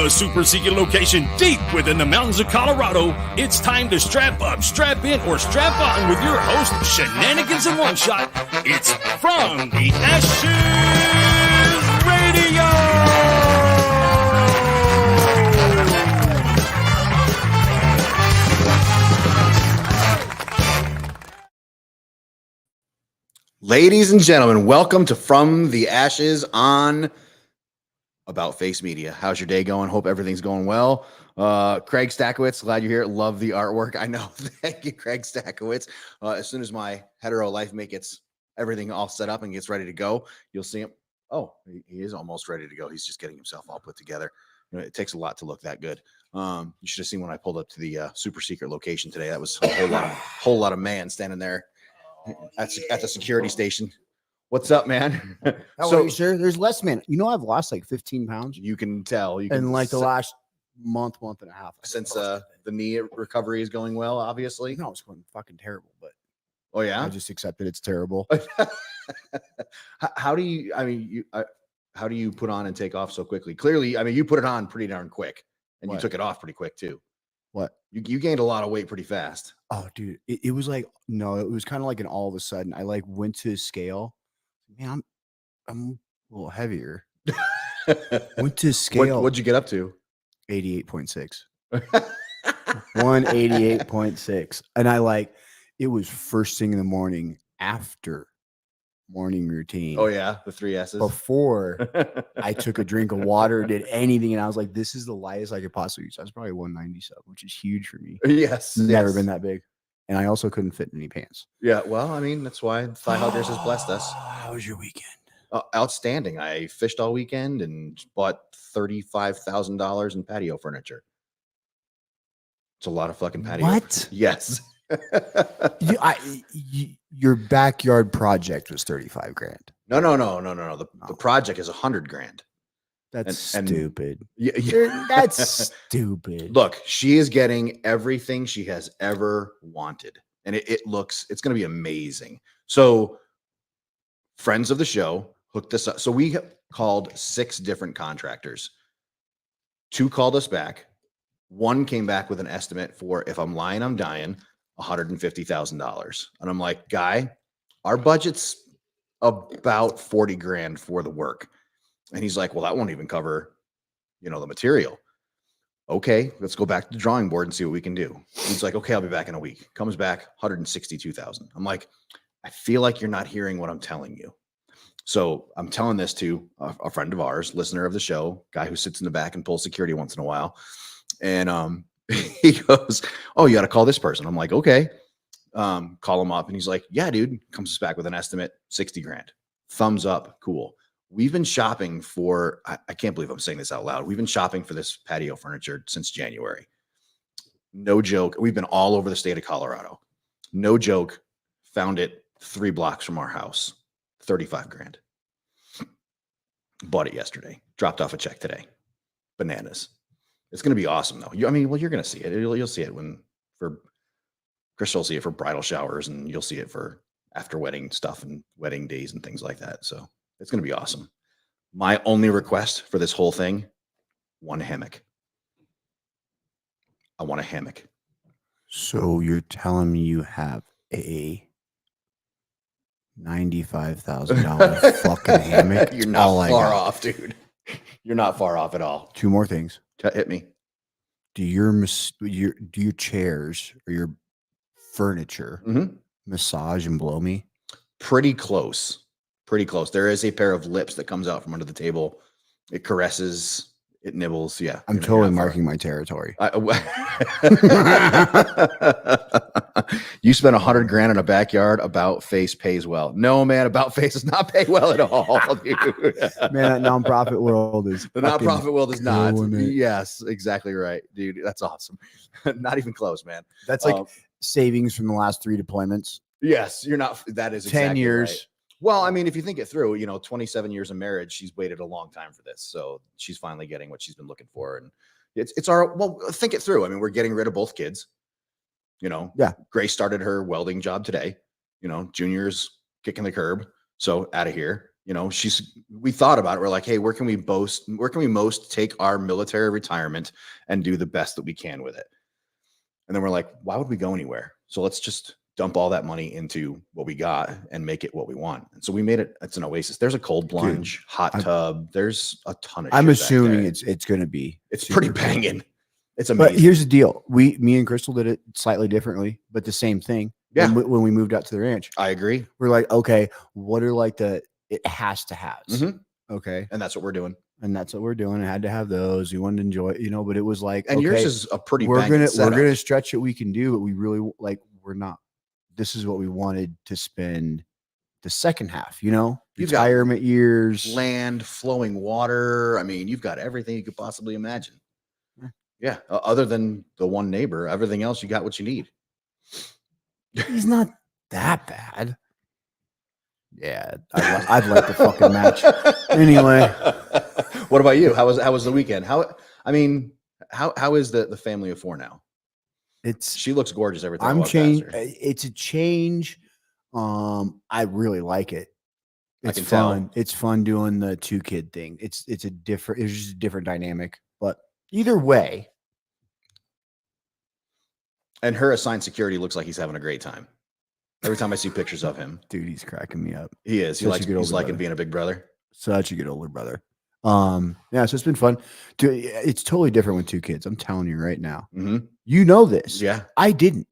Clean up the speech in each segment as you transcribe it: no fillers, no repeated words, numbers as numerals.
a super secret location deep within the mountains of Colorado, it's time to strap up, strap in, or strap on with your host, Shenanigans in One Shot. It's From the Ashes Radio! Ladies and gentlemen, welcome to From the Ashes on About Face Media. How's your day going? Hope everything's going well. Craig Stackowitz, glad you're here. Love the artwork. I know. Thank you, Craig Stackowitz. As soon as my hetero life mate gets everything all set up and gets ready to go, you'll see him. Oh, he is almost ready to go. He's just getting himself all put together. You know, it takes a lot to look that good. You should have seen when I pulled up to the super secret location today. That was a whole lot of man standing there at the security station. What's up, man? How are you, sir? There's less, man. You know, I've lost like 15 pounds. You can tell. In like the last month and a half. Since the knee recovery is going well, obviously. No, it's going fucking terrible, but oh yeah, I just accepted it's terrible. How do you? I mean, how do you put on and take off so quickly? Clearly, I mean, you put it on pretty darn quick, and you took it off pretty quick too. What? You gained a lot of weight pretty fast. Oh, dude, it was like it was kind of like an all of a sudden. I like went to scale. Man, I'm a little heavier. Went to scale. What'd you get up to? 88.6. 188.6. And it was first thing in the morning after morning routine. Oh yeah, the 3 S's. Before I took a drink of water, did anything, and I was like, this is the lightest I could possibly use. I was probably 197, which is huge for me. Yes. Never been that big. And I also couldn't fit in any pants. Yeah, well, I mean, that's why Thigh Huggers has blessed us. How was your weekend? Outstanding. I fished all weekend and bought $35,000 in patio furniture. It's a lot of fucking patio. What? Yes. Your backyard project was 35 grand. No. The project is 100 grand. That's stupid. Yeah. That's stupid. Look, she is getting everything she has ever wanted. And it's going to be amazing. So friends of the show hooked us up. So we called 6 different contractors. 2 called us back. 1 came back with an estimate for, if I'm lying, I'm dying, $150,000. And I'm like, guy, our budget's about 40 grand for the work. And he's like, well, that won't even cover, the material. Okay, let's go back to the drawing board and see what we can do. He's like, okay, I'll be back in a week. Comes back, 162,000. I'm like, I feel like you're not hearing what I'm telling you. So I'm telling this to a friend of ours, listener of the show, guy who sits in the back and pulls security once in a while. And he goes, oh, you got to call this person. I'm like, okay. Call him up. And he's like, yeah, dude. Comes back with an estimate, 60 grand. Thumbs up. Cool. We've been shopping for, I can't believe I'm saying this out loud. We've been shopping for this patio furniture since January. No joke. We've been all over the state of Colorado. No joke. Found it 3 blocks from our house. 35 grand. Bought it yesterday. Dropped off a check today. Bananas. It's going to be awesome though. You're going to see it. You'll see it Crystal will see it for bridal showers, and you'll see it for after wedding stuff and wedding days and things like that. So it's going to be awesome. My only request for this whole thing, 1 hammock. I want a hammock. So you're telling me you have a $95,000 fucking hammock? You're not far off, dude. You're not far off at all. 2 more things. Hit me. Do your chairs or your furniture massage and blow me? Pretty close. There is a pair of lips that comes out from under the table. It caresses, it nibbles. Yeah. I'm totally marking my territory. You spent 100 grand in a backyard. About Face pays well. No, man, About Face does not pay well at all. Dude. Man, that nonprofit world is the nonprofit world is not. It. Yes, exactly right, dude. That's awesome. Not even close, man. That's like savings from the last 3 deployments. Yes, you're not. That is 10 exactly years. Right. Well, I mean, if you think it through, 27 years of marriage, she's waited a long time for this. So she's finally getting what she's been looking for. And think it through. I mean, we're getting rid of both kids. Yeah. Grace started her welding job today. Junior's kicking the curb. So out of here. we thought about it. We're like, hey, where can we most take our military retirement and do the best that we can with it? And then we're like, why would we go anywhere? So let's just dump all that money into what we got and make it what we want. And so we made it. It's an oasis. There's a cold plunge, hot tub. There's a ton of I'm shit assuming back there. it's going to be. It's pretty banging. It's amazing. But here's the deal. Me and Crystal did it slightly differently, but the same thing. Yeah. When we moved out to the ranch, I agree. we're like, okay, what are like it has to have. Mhm. Okay. And that's what we're doing. And that's what we're doing. I had to have those. We wanted to enjoy it, but it was like, And okay, yours is a pretty we're banging setup. gonna stretch what we can do, but we really we're not. This is what we wanted to spend the second half, You've got retirement years, land, flowing water. I mean, you've got everything you could possibly imagine. Yeah. Yeah. Other than the one neighbor, everything else, you got what you need. He's not that bad. Yeah, I'd like the fucking match. Anyway, what about you? How was the weekend? How is the family of four now? She looks gorgeous every time. I'm changed. It's a change. I really like it. It's fun. It's fun doing the 2-kid thing. It's just a different dynamic. But either way. And her assigned security looks like he's having a great time. Every time I see pictures of him. Dude, he's cracking me up. He is. He's liking being a big brother. Such a good older brother. Yeah, so it's been fun. It's totally different with 2 kids. I'm telling you right now. Mm-hmm. You know this. Yeah. I didn't.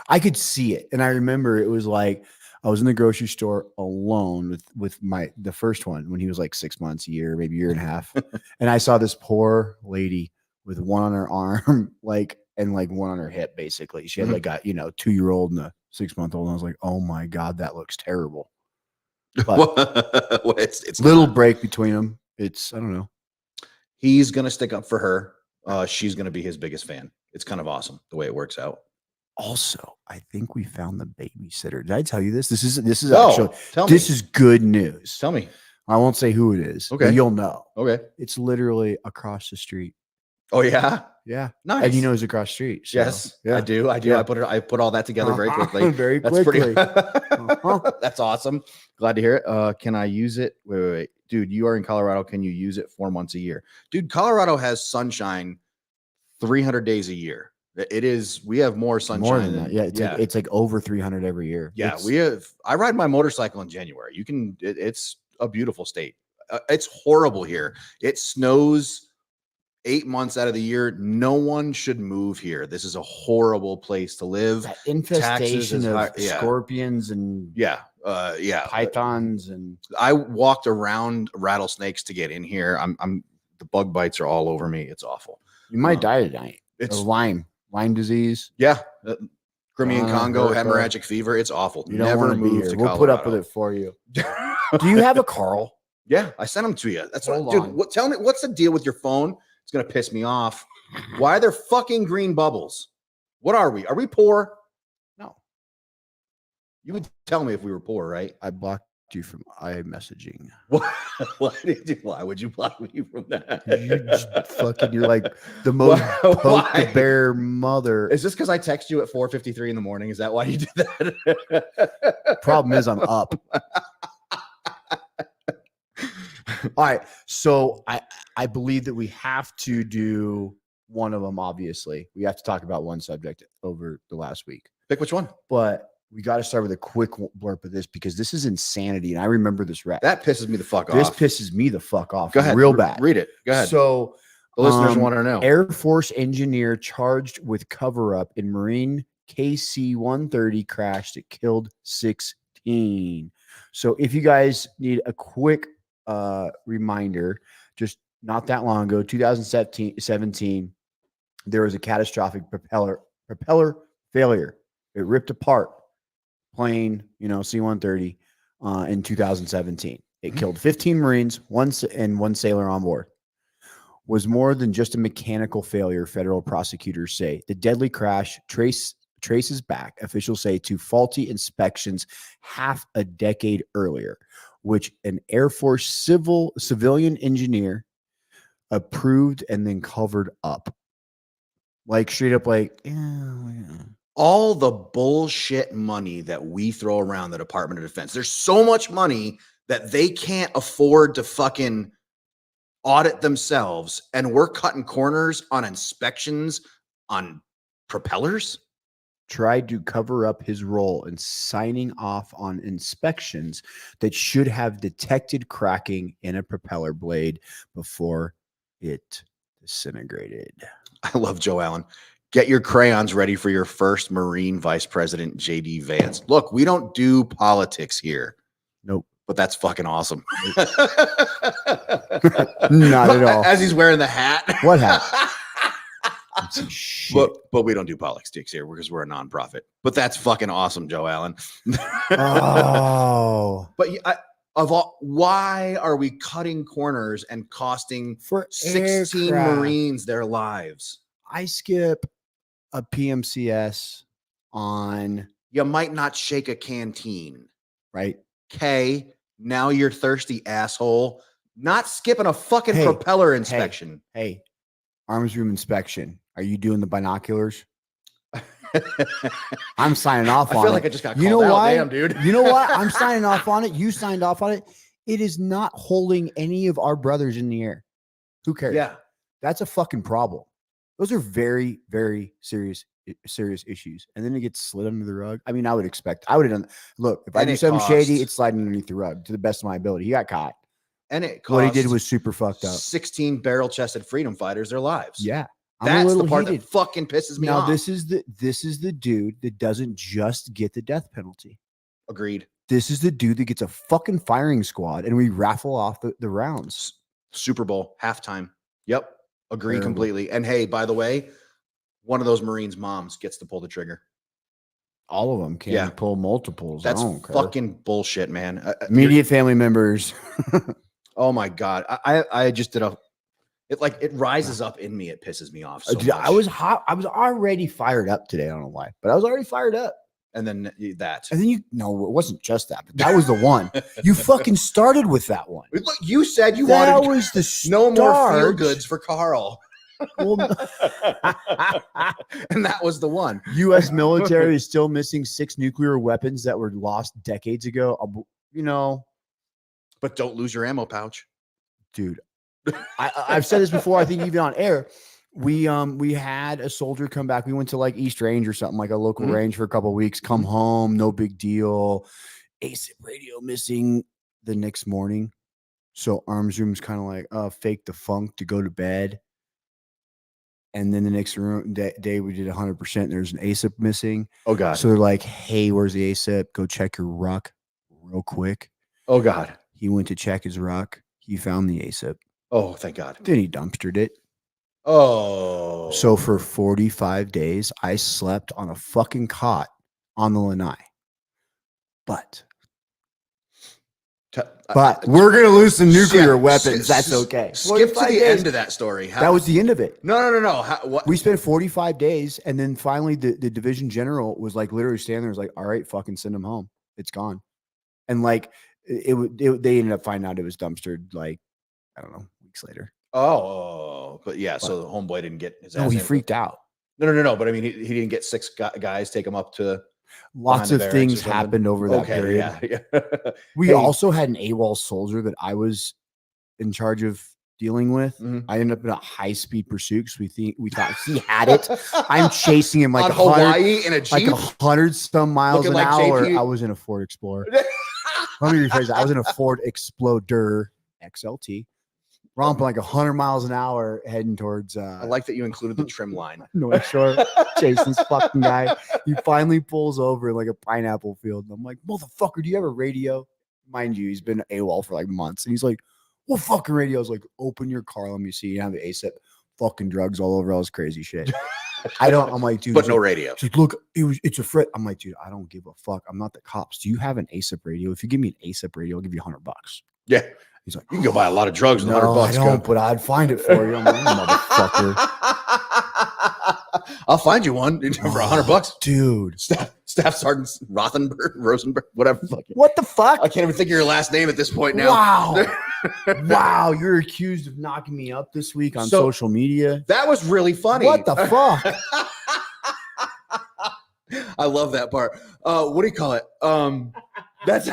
I could see it. And I remember it was like I was in the grocery store alone with the first one when he was like 6 months, a year, maybe a year and a half. And I saw this poor lady with one on her arm, and one on her hip, basically. She had like a 2-year-old and a 6-month-old. And I was like, oh my God, that looks terrible. But well, it's little break between them. I don't know. He's gonna stick up for her. She's gonna be his biggest fan. It's kind of awesome the way it works out. Also, I think we found the babysitter. Did I tell you this? This is good news. Tell me. I won't say who it is. Okay. But you'll know. Okay. It's literally across the street. Oh yeah. Yeah. Nice. And it's across the street. So, yes. Yeah. I do. Yeah. I put all that together very quickly. Very That's quickly. That's awesome. Glad to hear it. Can I use it? Wait. Dude, you are in Colorado. Can you use it 4 months a year? Dude, Colorado has sunshine 300 days a year. We have more sunshine. More than that. Yeah. It's like over 300 every year. Yeah. I ride my motorcycle in January. It's a beautiful state. It's horrible here. It snows 8 months out of the year. No one should move here. This is a horrible place to live. That infestation of scorpions and pythons, and I walked around rattlesnakes to get in here. The bug bites are all over me. It's awful. You might die tonight. It's Lyme disease. Yeah. Crimean Congo, hemorrhagic fever. It's awful. You don't want to be here. We'll put up with it for you. Do you have a Carl? Yeah, I sent them to you. That's Hold dude. on. Tell me, what's the deal with your phone? It's gonna piss me off. Why are there fucking green bubbles? What are we? Are we poor? No. You would tell me if we were poor, right? I blocked you from iMessaging. Why would you block me from that? You're like the most poke the bear mother. Is this because I text you at 4:53 in the morning? Is that why you did that? Problem is I'm up. All right. So I believe that we have to do one of them, obviously. We have to talk about one subject over the last week. Pick which one? But we got to start with a quick blurb of this because this is insanity. And I remember this wreck. That pisses me the fuck off. This pisses me the fuck off. Go ahead. Real bad. Read it. Go ahead. So the listeners want to know. Air Force engineer charged with cover-up in Marine KC-130 crash that killed 16. So if you guys need a quick reminder, just not that long ago, 2017, there was a catastrophic propeller failure. It ripped apart plane, C-130 in 2017. It killed 15 Marines, one sailor on board. Was more than just a mechanical failure, federal prosecutors say. The deadly crash traces back, officials say, to faulty inspections half a decade earlier, which an Air Force civilian engineer approved and then covered up. Like straight up all the bullshit money that we throw around the Department of Defense. There's so much money that they can't afford to fucking audit themselves, and we're cutting corners on inspections on propellers? Tried to cover up his role in signing off on inspections that should have detected cracking in a propeller blade before it disintegrated. I love Joe Allen. Get your crayons ready for your first Marine Vice President, J.D. Vance. Look, we don't do politics here. Nope. But that's fucking awesome. Not at all. As he's wearing the hat. What hat? Shit. But we don't do politics here because we're a nonprofit. But that's fucking awesome, Joe Allen. Oh. But why are we cutting corners and costing For 16 aircraft. Marines their lives? I skip a PMCS on, You might not shake a canteen. right? Okay, now you're thirsty, asshole. Not skipping a fucking Hey, propeller inspection. Hey, arms room inspection. Are you doing the binoculars? I'm signing off on it. I feel like I just got called You know out. why? Damn, dude. You know what? I'm signing off on it. You signed off on it. It is not holding any of our brothers in the air. Who cares? Yeah. That's a fucking problem. Those are very, very serious issues. And then it gets slid under the rug. I mean, I would have done. Look, if I And do it something shady, costs- it's sliding underneath the rug to the best of my ability. He got caught. And it What he cost did was super fucked up. 16 barrel-chested freedom fighters their lives. Yeah. I'm a That's little the part heated. that fucking pisses me Now, off. this is the dude that doesn't just get the death penalty. Agreed. This is the dude that gets a fucking firing squad, and we raffle off the rounds. Super Bowl, halftime. Yep. Agree Terrible. completely. And hey, by the way, one of those Marines' moms gets to pull the trigger. All of them can Yeah. pull multiples. That's I don't care. fucking bullshit, man. Immediate family members. Oh my God. I just did it rises up in me. It pisses me off so Dude, much. I was hot. I was already fired up today. I don't know why, but I was already fired up. And then that. And then no, it wasn't just that, but that was the one. You fucking started with that one. Look, you said you That wanted was the no more feel start. goods for Carl. Well, And that was the one. U.S. military is still missing 6 nuclear weapons that were lost decades ago. You know, But don't lose your ammo pouch. dude, I've said this before. I think even on air, we had a soldier come back. We went to like East Range or something, like a local Mhm. range for a couple of weeks. Come home, no big deal. ASIP radio missing the next morning. So arms room's kind of like fake the funk to go to bed. And then the next day we did 100%. There's an ASIP missing. Oh God. So they're like, hey, where's the ASIP? Go check your ruck real quick. Oh God. He went to check his ruck. He found the ASIP. Oh, thank God. Then he dumpstered it. Oh. So for 45 days, I slept on a fucking cot on the lanai. But we're going to lose some nuclear Yeah, weapons. That's okay. Skip to 45 the days. end of that story. That was the end of it. No. What? We spent 45 days, and then finally the division general was like literally standing there, was like, all right, fucking send him home. It's gone. And like they ended up finding out it was dumpstered like, I don't know, weeks later. Oh, but yeah. So the homeboy didn't get his. No, ass he in. freaked out. No. But I mean, he didn't get 6 guys take him up to. Lots behind the of barracks things or something? happened over that Okay, period. yeah. We Hey. also had an AWOL soldier that I was in charge of dealing with. Mhm. I ended up in a high-speed pursuit because we thought he had it. I'm chasing him like on 100, Hawaii in a like Jeep. 100 some miles Looking an like hour. JP. I was in a Ford Explorer. Let me rephrase that. I was in a Ford Exploder XLT, romping like 100 miles an hour, heading towards I like that you included the trim line. North Shore. Chasing this fucking guy. He finally pulls over in like a pineapple field. And I'm like, motherfucker, do you have a radio? Mind you, he's been AWOL for like months. And he's like, what fucking radio? I was like, open your car. Let me see. You have the ASIP fucking drugs all over all this crazy shit. I'm like, dude. But he's no like, radio. he's like, look, it's a threat. I'm like, dude, I don't give a fuck. I'm not the cops. Do you have an ASIP radio? If you give me an ASIP radio, I'll give you $100. Yeah. He's like, You can go buy a lot of drugs with no, $100. I don't, but I'd find it for you. I'm like, motherfucker. I'll find you one for $100. Dude. Staff Sergeant Rosenberg, whatever. What the fuck? I can't even think of your last name at this point now. Wow. Wow. You're accused of knocking me up this week on So- social media. That was really funny. What the fuck? I love that part. What do you call it? That's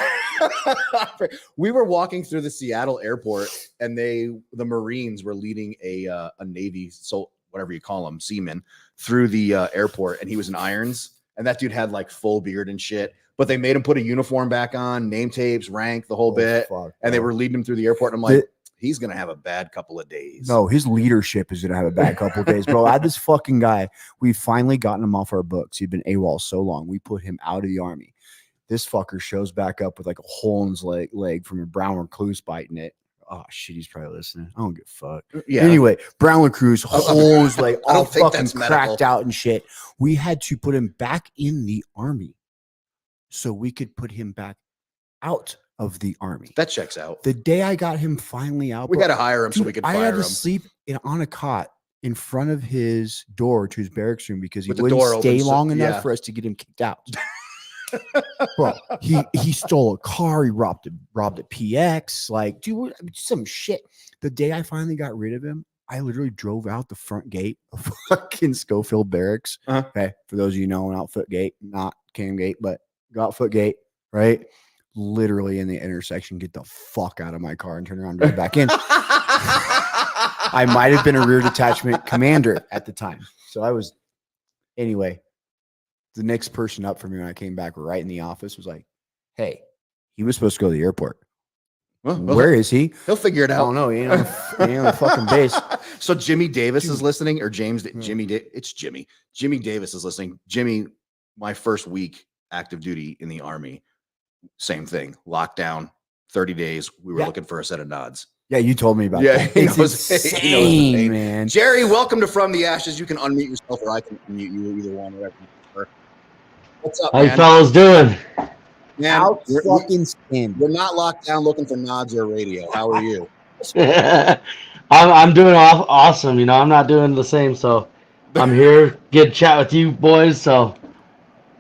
We were walking through the Seattle airport, and the Marines were leading a Navy, so whatever you call them, seaman, through the airport, and he was in irons, and that dude had like full beard and shit. But they made him put a uniform back on, name tapes, rank, the whole bit, and they were leading him through the airport. And I'm like, he's gonna have a bad couple of days. No, his leadership is gonna have a bad couple of days, bro. I had this fucking guy. We finally gotten him off our books. He'd been AWOL so long. We put him out of the army. This fucker shows back up with like a hole in his leg from a brown recluse biting it. Oh shit, he's probably listening. I don't give a fuck. Yeah. Anyway, brown recluse holes like all fucking cracked out and shit. We had to put him back in the army so we could put him back out of the army. That checks out. The day I got him finally out, we got to hire him so we could fire him. I had to sleep on a cot in front of his door to his barracks room because he With wouldn't stay long enough for us to get him kicked out. Bro, he stole a car. He robbed a PX. Like, dude, some shit. The day I finally got rid of him, I literally drove out the front gate of fucking Schofield Barracks. Okay, for those of you know, an outfoot gate, not cam gate, but outfoot gate, right? Literally in the intersection, get the fuck out of my car and turn around and drive back in. I might have been a rear detachment commander at the time. So I was, anyway, the next person up from me when I came back right in the office was like, hey, he was supposed to go to the airport. Well, where is he? He'll figure it out. I don't know. He ain't on the fucking base. So Jimmy Davis is listening, or James, it's Jimmy. Jimmy Davis is listening. Jimmy, my first week active duty in the Army, same thing. Lockdown, 30 days. We were looking for a set of nods. Yeah, you told me about that. It's insane, man. Jerry, welcome to From the Ashes. You can unmute yourself, or I can unmute you, either one, whatever you prefer. What's up, man? How you fellas doing? Man, we're not locked down looking for nods or radio. How are you? I'm doing awesome. You know, I'm not doing the same, so I'm here, get to chat with you boys. So,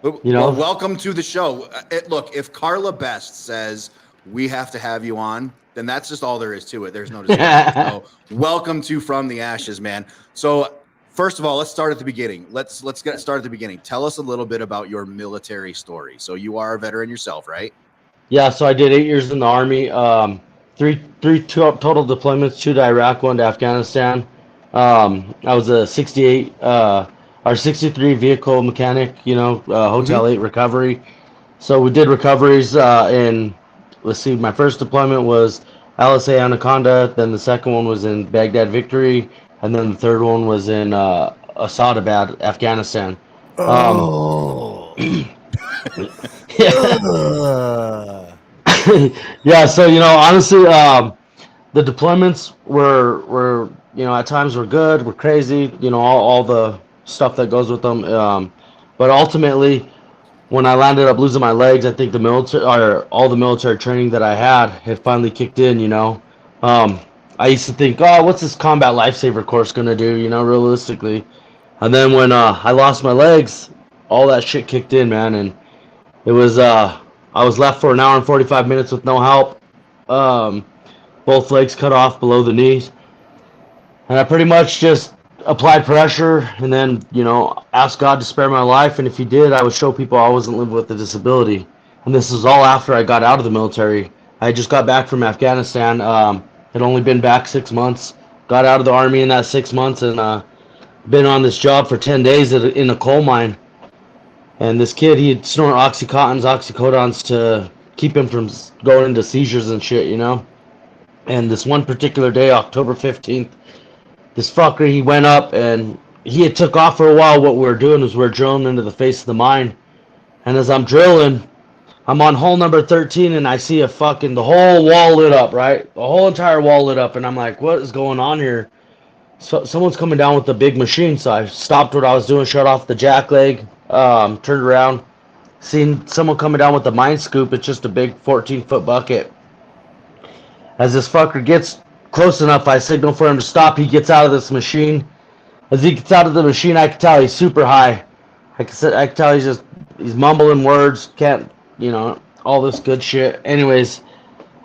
you know, well, welcome to the show. Look, if Carla Best says we have to have you on, then that's just all there is to it. There's no discussion. So, welcome to From the Ashes, man. So, first of all, let's start at the beginning. Let's get started at the beginning. Tell us a little bit about your military story. So, you are a veteran yourself, right? Yeah. So I did 8 years in the Army. Three total deployments: 2 to Iraq, 1 to Afghanistan. I was a 68 or 63 vehicle mechanic. You know, Hotel 8 recovery. So we did recoveries in. Let's see, my first deployment was LSA Anaconda, then the second one was in Baghdad Victory, and then the third one was in Asadabad, Afghanistan. Yeah, so, you know, honestly, the deployments were, you know, at times were good, were crazy, you know, all the stuff that goes with them. But ultimately, when I landed up losing my legs, I think the military, or all the military training that I had finally kicked in, you know. I used to think, oh, what's this combat lifesaver course going to do, you know, realistically. And then when I lost my legs, all that shit kicked in, man. And it was, I was left for 1 hour and 45 minutes with no help. Both legs cut off below the knees. And I pretty much just applied pressure and then, you know, asked God to spare my life. And if he did, I would show people I wasn't living with a disability. And this is all after I got out of the military. I just got back from Afghanistan. Had only been back 6 months. Got out of the Army in that 6 months and been on this job for 10 days in a coal mine. And this kid, he'd snort oxycodons to keep him from going into seizures and shit, you know. And this one particular day, October 15th, this fucker, he went up and he had took off for a while. What we were doing was we were drilling into the face of the mine. And as I'm drilling, I'm on hole number 13 and I see the whole wall lit up, right? The whole entire wall lit up. And I'm like, what is going on here? So someone's coming down with a big machine. So I stopped what I was doing, shut off the jack leg, turned around, seen someone coming down with a mine scoop. It's just a big 14-foot bucket. As this fucker gets close enough, I signal for him to stop. He gets out of this machine. As he gets out of the machine, I can tell he's super high. I can tell he's mumbling words, can't, you know, all this good shit. Anyways,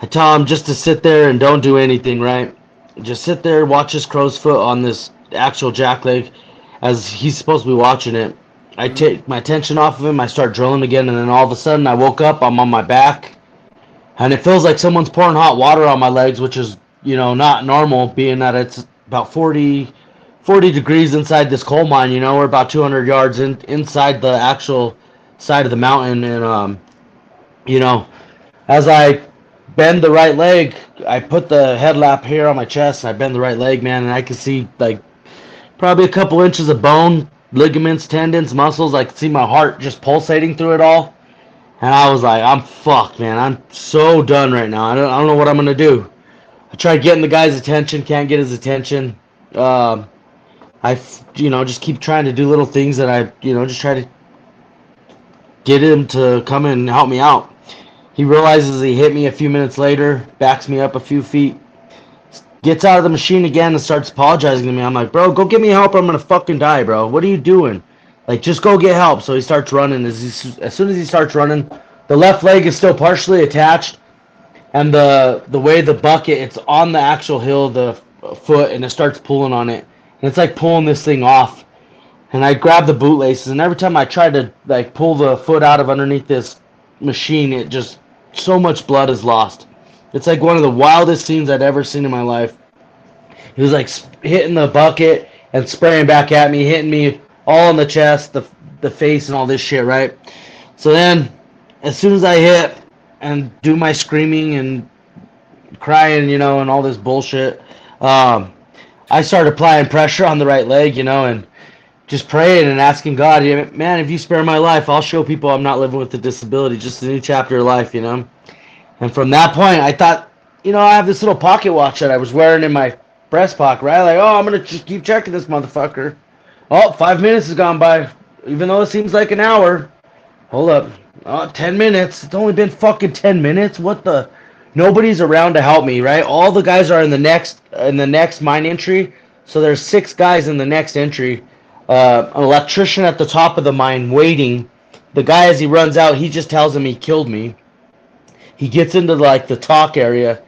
I tell him just to sit there and don't do anything, right? Just sit there, watch his crow's foot on this actual jack leg as he's supposed to be watching it. I take my attention off of him, I start drilling again, and then all of a sudden I woke up, I'm on my back, and it feels like someone's pouring hot water on my legs, which is, not normal, being that it's about 40 degrees inside this coal mine. We're about 200 yards inside the actual side of the mountain, and as I bend the right leg, I put the headlamp here on my chest, and I bend the right leg, man, and I can see like probably a couple inches of bone, ligaments, tendons, muscles. I can see my heart just pulsating through it all. And I was like, I'm fucked, man. I'm so done right now. I don't know what I'm going to do. I tried getting the guy's attention, can't get his attention. I just keep trying to do little things that I, just try to get him to come and help me out. He realizes he hit me a few minutes later, backs me up a few feet, gets out of the machine again and starts apologizing to me. I'm like, bro, go get me help or I'm going to fucking die, bro. What are you doing? Like, just go get help. So he starts running. As soon as he starts running, the left leg is still partially attached. And the way the bucket, it's on the actual heel of the foot, and it starts pulling on it. And it's like pulling this thing off. And I grab the bootlaces, and every time I try to like pull the foot out of underneath this machine, it just, so much blood is lost. It's like one of the wildest scenes I'd ever seen in my life. He was like hitting the bucket and spraying back at me, hitting me all in the chest, the face, and all this shit, right? So then, as soon as I hit and do my screaming and crying, and all this bullshit, I started applying pressure on the right leg, and just praying and asking God, man, if you spare my life, I'll show people I'm not living with a disability, just a new chapter of life, And from that point, I thought, I have this little pocket watch that I was wearing in my breast pocket, right? Like, I'm going to just keep checking this motherfucker. Oh, 5 minutes has gone by, even though it seems like an hour. Hold up. Oh, 10 minutes. It's only been fucking 10 minutes? What the? Nobody's around to help me, right? All the guys are in the next mine entry. So there's 6 guys in the next entry. An electrician at the top of the mine waiting. The guy, as he runs out, he just tells him he killed me. He gets into like the talk area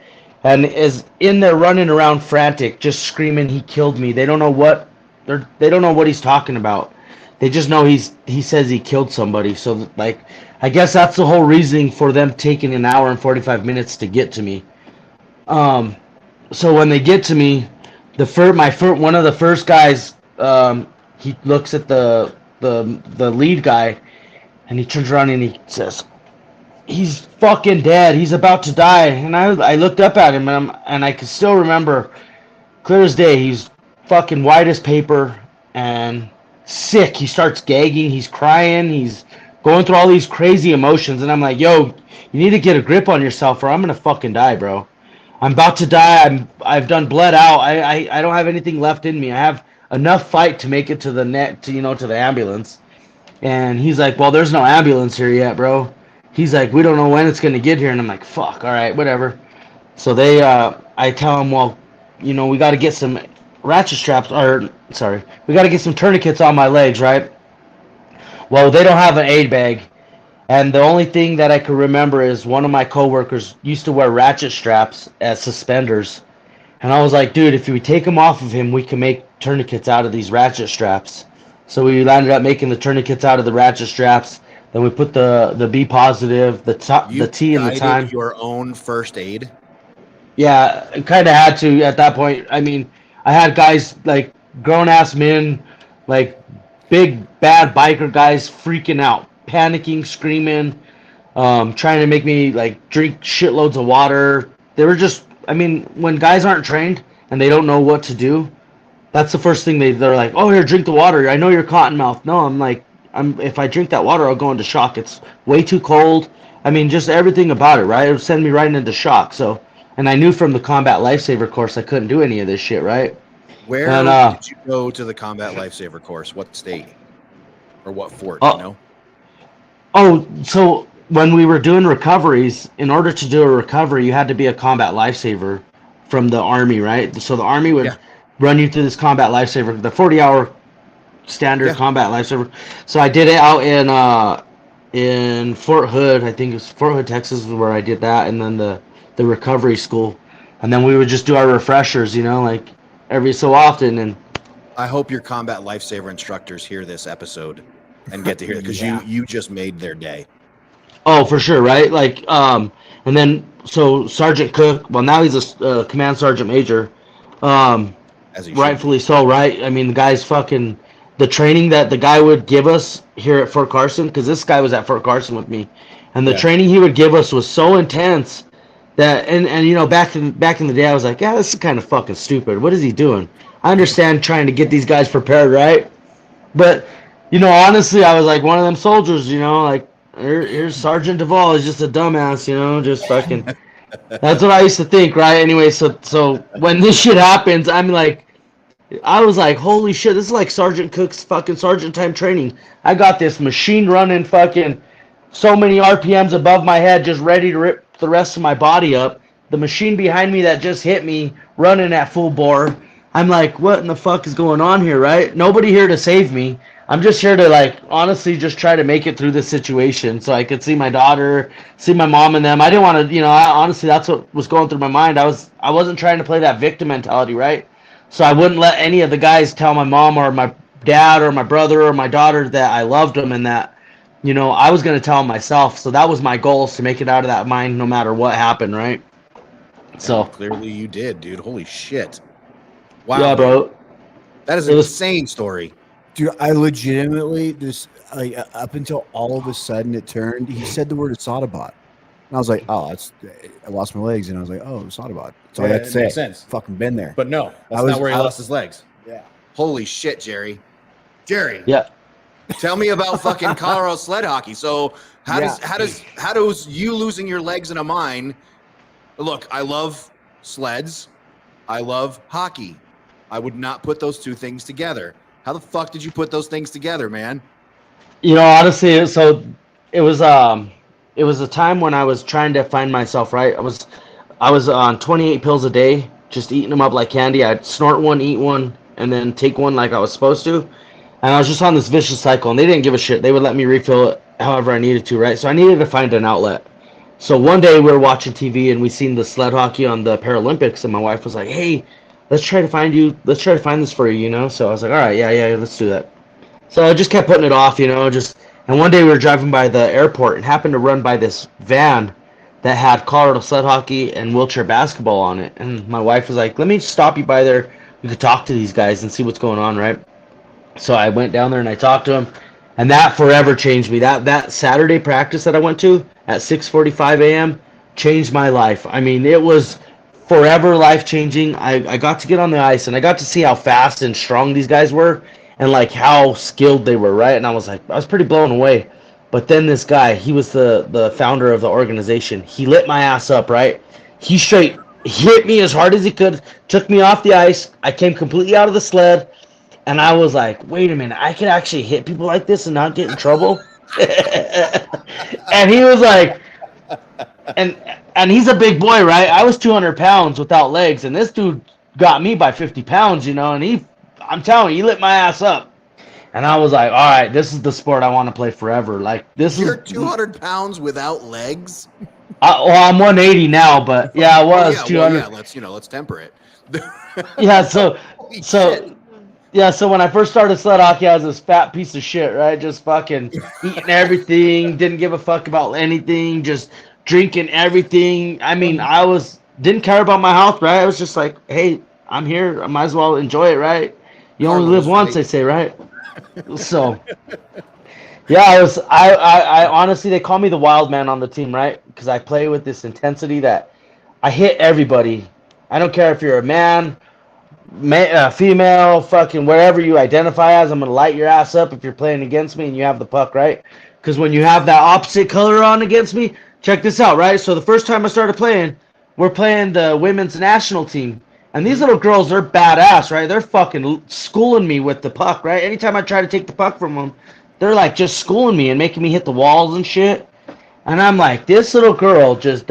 and is in there running around frantic, just screaming, he killed me. They don't know what he's talking about. They just know he says he killed somebody. So like, I guess that's the whole reasoning for them taking an hour and 45 minutes to get to me. So when they get to me, one of the first guys, he looks at the lead guy, and he turns around and he says, he's fucking dead. He's about to die. And I looked up at him, and I can still remember clear as day. He's fucking white as paper and sick. He starts gagging. He's crying. He's going through all these crazy emotions. And I'm like, yo, you need to get a grip on yourself or I'm going to fucking die, bro. I'm about to die. I've done bled out. I don't have anything left in me. I have enough fight to make it to the to the ambulance. And he's like, well, there's no ambulance here yet, bro. He's like, we don't know when it's going to get here. And I'm like, fuck, all right, whatever. So I tell him, well, we got to get some ratchet straps, we got to get some tourniquets on my legs, right? Well, they don't have an aid bag. And the only thing that I could remember is one of my coworkers used to wear ratchet straps as suspenders. And I was like, dude, if we take them off of him, we can make tourniquets out of these ratchet straps. So we ended up making the tourniquets out of the ratchet straps. Then we put the B positive, the T and the time. Your own first aid? Yeah, I kind of had to at that point. I mean, I had guys like grown-ass men, like big, bad biker guys freaking out, panicking, screaming, trying to make me like drink shitloads of water. They were just, I mean, when guys aren't trained and they don't know what to do, that's the first thing they're like, oh, here, drink the water. I know you're cottonmouth. No, I'm like, if I drink that water, I'll go into shock. It's way too cold. I mean, just everything about it, right? It would send me right into shock. So, and I knew from the combat lifesaver course I couldn't do any of this shit, right? Where did you go to the combat lifesaver course? What state or what fort? You know? Oh, so when we were doing recoveries, in order to do a recovery, you had to be a combat lifesaver from the Army, right? So the Army would run you through this combat lifesaver, the 40-hour standard combat lifesaver. So I did it out in Fort Hood. I think it was Fort Hood, Texas, where I did that, and then the recovery school. And then we would just do our refreshers, like every so often. And I hope your combat lifesaver instructors hear this episode and get to hear it, because you just made their day. Oh, for sure, right? Like, and then so Sergeant Cook. Well, now he's a command sergeant major. Um, As he should Rightfully be. so, right? I mean, the guy's fucking the training that the guy would give us here at Fort Carson, because this guy was at Fort Carson with me, and the Yeah. training he would give us was so intense that and you know back in the day I was like, yeah, this is kind of fucking stupid. What is he doing? I understand trying to get these guys prepared, right? But you know, honestly, I was like one of them soldiers, you know, like here's Sergeant Duvall is just a dumbass, you know, just fucking. That's what I used to think, right? Anyway, so when this shit happens, I'm like, I was like, holy shit, this is like Sergeant Cook's fucking sergeant time training. I got this machine running fucking so many RPMs above my head, just ready to rip the rest of my body up. The machine behind me that just hit me running at full bore. I'm like, what in the fuck is going on here, right? Nobody here to save me. I'm just here to, like, honestly just try to make it through this situation so I could see my daughter, see my mom and them. I didn't want to, you know, honestly, that's what was going through my mind. I wasn't trying to play that victim mentality, right? So I wouldn't let any of the guys tell my mom or my dad or my brother or my daughter that I loved them and that, you know, I was going to tell them myself. So that was my goal, is to make it out of that mind no matter what happened, right? So Clearly you did, dude. Holy shit. Wow. yeah, bro. That is an It was- insane story. Dude, I legitimately just like up until all of a sudden it turned. He said the word Assadabad, and I was like, "Oh, I lost my legs," and I was like, "Oh, Assadabad." That's all I Yeah, had to it say. makes sense. Fucking been there. But no, that's was- not where he I- lost his legs. Yeah. Holy shit, Jerry. Jerry, Yeah. tell me about fucking Colorado sled hockey. So how does you losing your legs in a mine? Look, I love sleds. I love hockey. I would not put those two things together. How the fuck did you put those things together, man? You know, honestly, so it was a time when I was trying to find myself, right? I was on 28 pills a day, just eating them up like candy. I'd snort one, eat one, and then take one like I was supposed to. And I was just on this vicious cycle, and they didn't give a shit. They would let me refill it however I needed to, right? So I needed to find an outlet. So one day we were watching TV and we seen the sled hockey on the Paralympics, and my wife was like, "Hey, let's try to find this for you, you know?" So I was like, "All right, yeah, let's do that." So I just kept putting it off, you know, and one day we were driving by the airport and happened to run by this van that had Colorado sled hockey and wheelchair basketball on it. And my wife was like, "Let me stop you by there. You could talk to these guys and see what's going on," right? So I went down there and I talked to them, and that forever changed me. That Saturday practice that I went to at 6:45 a.m. changed my life. I mean, it was forever life changing. I got to get on the ice and I got to see how fast and strong these guys were and like how skilled they were, right? And I was pretty blown away. But then this guy, he was the founder of the organization. He lit my ass up, right? He straight hit me as hard as he could, took me off the ice. I came completely out of the sled. And I was like, wait a minute, I could actually hit people like this and not get in trouble? And he was like, and he's a big boy, right? I was 200 pounds without legs, and this dude got me by 50 pounds, you know, and I'm telling you, he lit my ass up. And I was like, all right, this is the sport I want to play forever. Like, You're 200 pounds without legs? Well, I'm 180 now, but yeah, I was 200. Well, yeah, let's temper it. Yeah, so yeah, so when I first started sled hockey, I was this fat piece of shit, right? Just fucking eating everything, didn't give a fuck about anything, just drinking everything. I mean, didn't care about my health, right? I was just like, hey, I'm here, I might as well enjoy it, right? You only live once, they say, right? So yeah, I honestly, they call me the wild man on the team, right? Because I play with this intensity that I hit everybody. I don't care if you're a man, female, fucking wherever you identify as, I'm gonna light your ass up if you're playing against me and you have the puck, right? Because when you have that opposite color on against me, check this out, right? So the first time I started playing, we're playing the women's national team, and these little girls, they're badass, right? They're fucking schooling me with the puck, right? Anytime I try to take the puck from them, they're like just schooling me and making me hit the walls and shit. And I'm like, this little girl just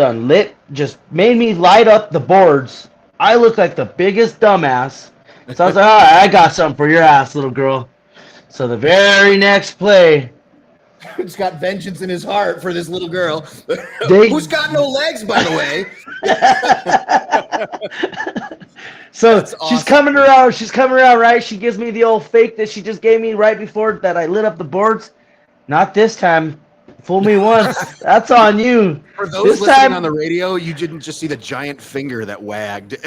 made me light up the boards. I look like the biggest dumbass. So I was like, all right, I got something for your ass, little girl. So the very next play, He's got vengeance in his heart for this little girl. Who's got no legs, by the way. So That's she's awesome. coming around, right? She gives me the old fake that she just gave me right before that I lit up the boards. Not this time. Fool me once. That's on you. For those This listening time- on the radio, you didn't just see the giant finger that wagged.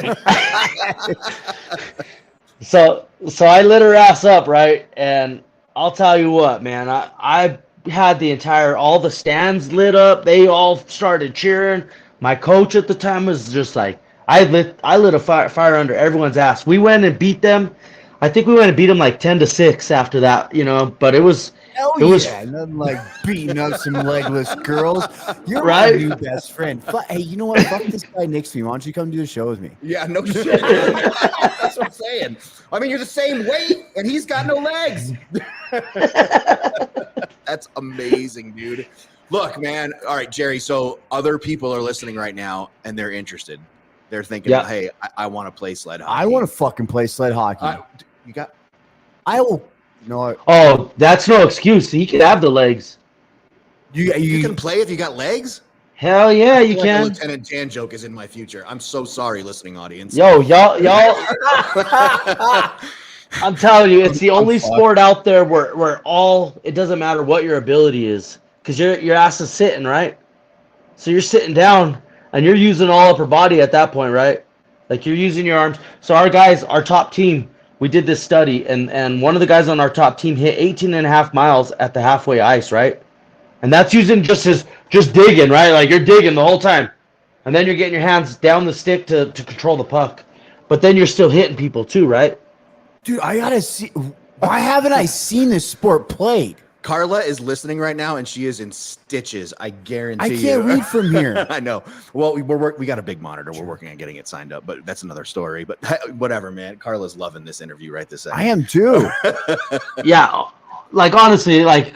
So I lit her ass up, right? And I'll tell you what, man, I had all the stands lit up. They all started cheering. My coach at the time was just like, I lit a fire under everyone's ass. We went and beat them. I think we went and beat them like 10-6 after that, but it was Hell it was yeah, nothing like beating up some legless girls. You're Right? my new best friend. Hey, you know what? Fuck this guy next to me. Why don't you come do the show with me? Yeah, no shit. That's what I'm saying. I mean, you're the same weight, and he's got no legs. That's amazing, dude. Look, man. All right, Jerry. So other people are listening right now, and they're interested. They're thinking, Yeah. hey, I want to play sled hockey. I want to fucking play sled hockey. You got. I will. No, Oh, that's no excuse. He can have the legs. You can play if you got legs. Hell yeah, you I feel like can. the Lieutenant Dan joke is in my future. I'm so sorry, listening audience. Yo, y'all. I'm telling you, it's the only sport out there where it doesn't matter what your ability is, because your ass is sitting, right? So you're sitting down and you're using all upper body at that point, right? Like you're using your arms. So our top team, we did this study, and one of the guys on our top team hit 18.5 miles at the halfway ice, right? And that's using just digging, right? Like you're digging the whole time. And then you're getting your hands down the stick to control the puck. But then you're still hitting people too, right? dude, I gotta see. Why haven't I seen this sport played? Carla is listening right now, and she is in stitches. I guarantee. I can't read from here. I know. Well, we got a big monitor. We're working on getting it signed up, but that's another story. But whatever, man. Carla's loving this interview right this second. I am too. Yeah, like honestly, like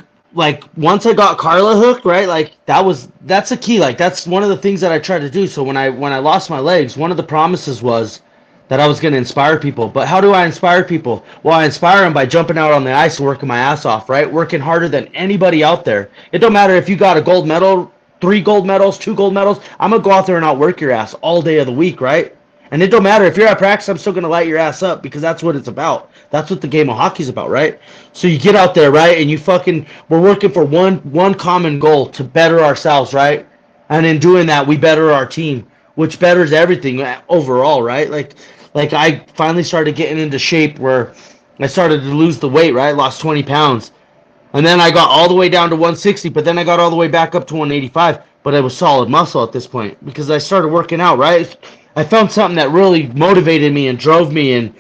once I got Carla hooked, right? Like that's the key. Like that's one of the things that I tried to do. So when I lost my legs, one of the promises was that I was going to inspire people. But how do I inspire people? Well, I inspire them by jumping out on the ice and working my ass off, right? Working harder than anybody out there. It don't matter if you got a gold medal, 3 gold medals, 2 gold medals. I'm going to go out there and outwork your ass all day of the week, right? And it don't matter if you're at practice, I'm still going to light your ass up because that's what it's about. That's what the game of hockey's about, right? So you get out there, right? And we're working for one common goal, to better ourselves, right? And in doing that, we better our team, which betters everything overall, right? Like I finally started getting into shape where I started to lose the weight, right? Lost 20 pounds. And then I got all the way down to 160, but then I got all the way back up to 185. But I was solid muscle at this point because I started working out, right? I found something that really motivated me and drove me and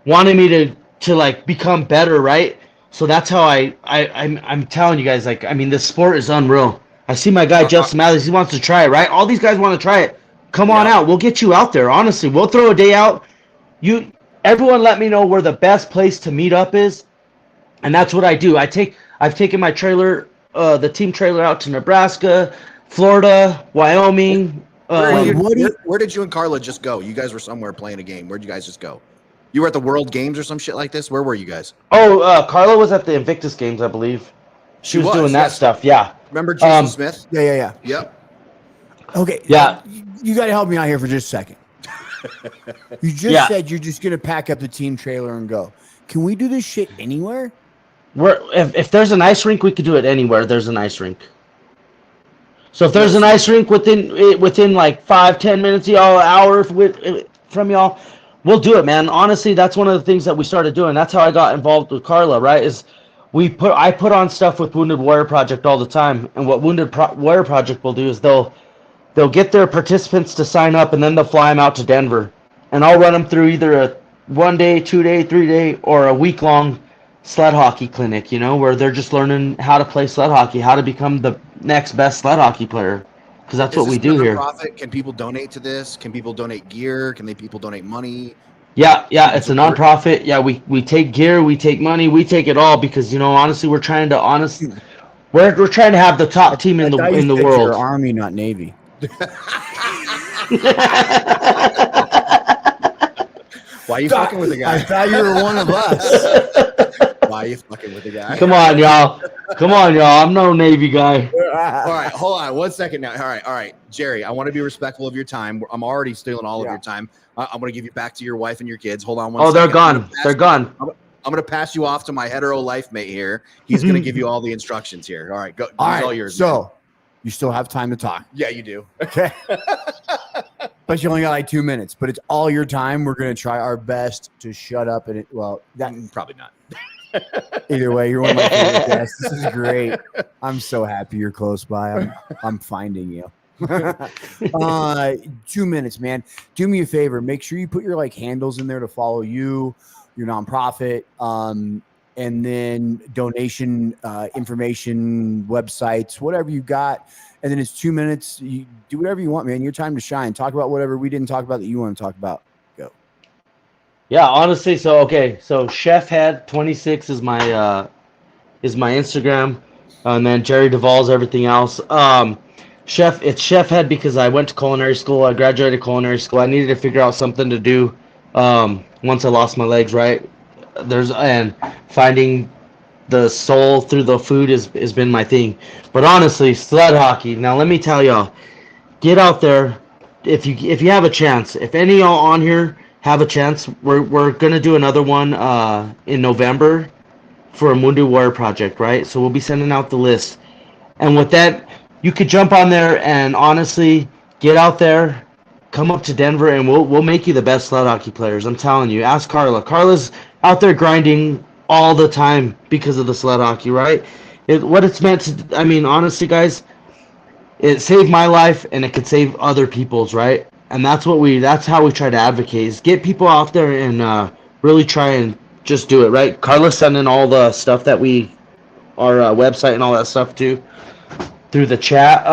wanted me to like become better, right? So that's how I'm telling you guys, like, I mean, this sport is unreal. I see my guy Justin Matthews, he wants to try it, right? All these guys want to try it. Come on out. We'll get you out there, honestly. We'll throw a day out. Everyone let me know where the best place to meet up is, and that's what I do. I've taken my trailer, the team trailer, out to Nebraska, Florida, Wyoming. Where did you and Carla just go? You guys were somewhere playing a game. Where'd you guys just go? You were at the World Games or some shit like this? Where were you guys? Carla was at the Invictus Games, I believe. She was doing that stuff, yeah. Remember Jason Smith? Yeah. Yep. Okay. Yeah. You got to help me out here for just a second. You just said you're just going to pack up the team trailer and go. Can we do this shit anywhere? If there's an ice rink, we could do it anywhere. There's an ice rink. So if there's an ice rink within like 5-10 minutes, y'all, an hour from y'all, we'll do it, man. Honestly, that's one of the things that we started doing. That's how I got involved with Carla, right? I put on stuff with Wounded Warrior Project all the time, and what Wounded Warrior Project will do is they'll get their participants to sign up, and then they'll fly them out to Denver, and I'll run them through either a 1-day, 2-day, 3-day, or a week-long sled hockey clinic, where they're just learning how to play sled hockey, how to become the next best sled hockey player, because that's what we do here. Can people donate to this? Can people donate gear? Can people donate money? Yeah, it's a nonprofit. Yeah, we take gear, we take money, we take it all because honestly, we're trying to have the top team in the world. You're Army, not Navy. Why are you fucking with the guy? I thought you were one of us. Why are you fucking with the guy? Come on, y'all. I'm no Navy guy. All right, hold on 1 second now. All right, Jerry, I want to be respectful of your time. I'm already stealing all of your time. I'm going to give you back to your wife and your kids. Hold on one second. They're gone. They're gone. I'm gonna pass you off to my hetero life mate here. He's gonna give you all the instructions here. All right, go. All These right. all yours. So man. you still have time to talk. Yeah, you do. Okay. But you only got like 2 minutes, but it's all your time. We're going to try our best to shut up. And that Probably not. either way, you're one of my favorite guests. This is great. I'm so happy you're close by. I'm finding you. 2 minutes, man. Do me a favor. Make sure you put your like handles in there to follow you, your nonprofit, and then donation information, websites, whatever you got. And then it's 2 minutes. You do whatever you want, man. Your time to shine. Talk about whatever we didn't talk about that you want to talk about. Go. Yeah, honestly, so Chef Head 26 is my Instagram, and then Jerry Duvall's everything else. It's Chef Head because I went to culinary school. I graduated culinary school. I needed to figure out something to do once I lost my legs, right? And finding the soul through the food has been my thing. But honestly, sled hockey. Now let me tell y'all, get out there if you have a chance. If any of y'all on here have a chance, we're gonna do another one in November for a Mundu Warrior project, right? So we'll be sending out the list. And with that, you could jump on there and honestly get out there, come up to Denver, and we'll make you the best sled hockey players. I'm telling you. Ask Carla. Carla's out there grinding all the time because of the sled hockey, right? What it's meant to, I mean, honestly, guys, it saved my life and it could save other people's, right? And that's how we try to advocate, is get people out there and really try and just do it, right? Carla's sending all the stuff that our website and all that stuff too, through the chat.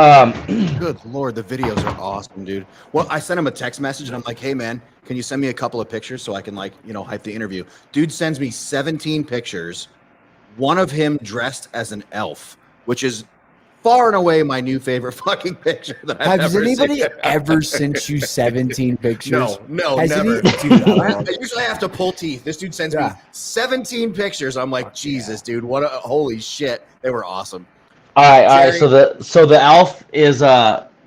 Good Lord, the videos are awesome, dude. Well, I sent him a text message and I'm like, hey man, can you send me a couple of pictures so I can hype the interview? Dude sends me 17 pictures, one of him dressed as an elf, which is far and away my new favorite fucking picture that I've Has ever anybody seen. ever sent you 17 pictures? No, Has never. Dude, I usually have to pull teeth. This dude sends me 17 pictures. I'm like, Jesus, dude, holy shit. They were awesome. All right. So the elf is